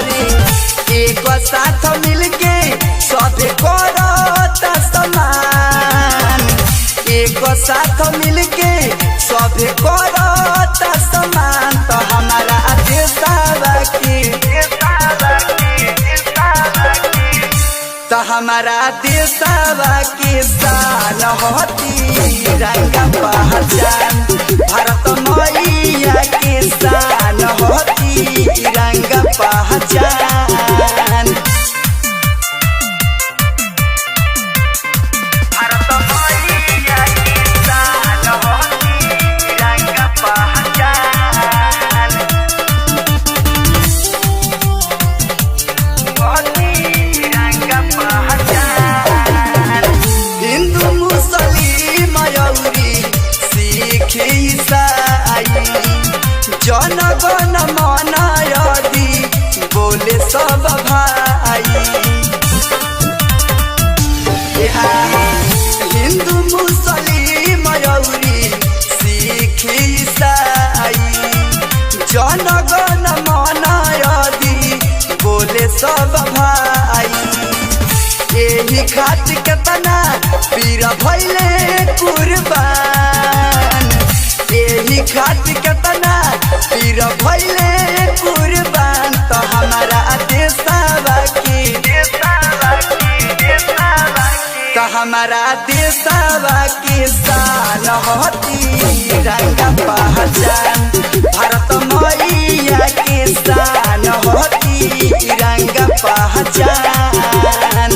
रे एक साथ मिलके सभे करत समान, एक साथ मिलके सभे करत समान। तो हमारा देशवा के तो हमारा देशवा के शान होती रंगा पहचान, भारत मैया के शान होती रंगा पहचान। भारत मैया के शान होती रंगा पहचान, होती रंगा पहचान। हिंदू मुस्लिम मयूरी सिख ईसाई जन गण मन यदि बोले सब भाई। हिंदू मुस्लिम मयूरी सिख ईसाई जन गण मन यदि बोले सब भाई। यही खातिर केतना पीर भइले कुर्बान, यही खातिर केतना पीर भइले कुर्बान। तो हमारा देशवा के तो हमारा देशवा के शान होती रंगा पहचान, भारत मैया के शान होती रंगा पहचान।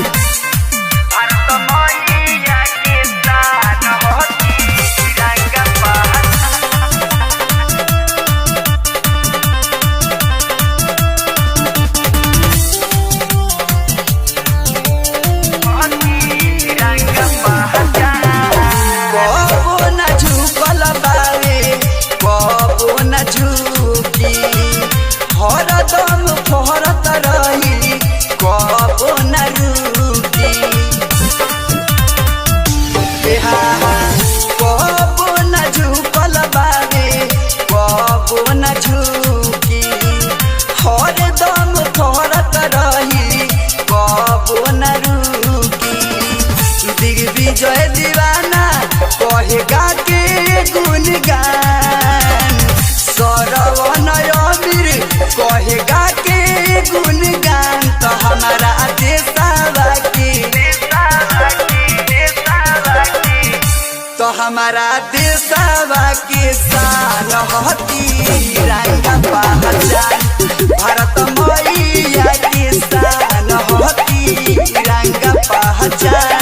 हरदम फहरत रही कबो न रुकी, कबो न झुकल बारे कबो न झुकी। हरदम फहरत रही कबो न रुकी। दिग्विजय दीवाना कहेगा के गुणगान, सरवन अमीर कहेगा के गुणगान। तो हमारा देशवा के तो हमारा देशवा के शान होती रंगा पहचान, भारत मैया के शान होती रंगा पहचान।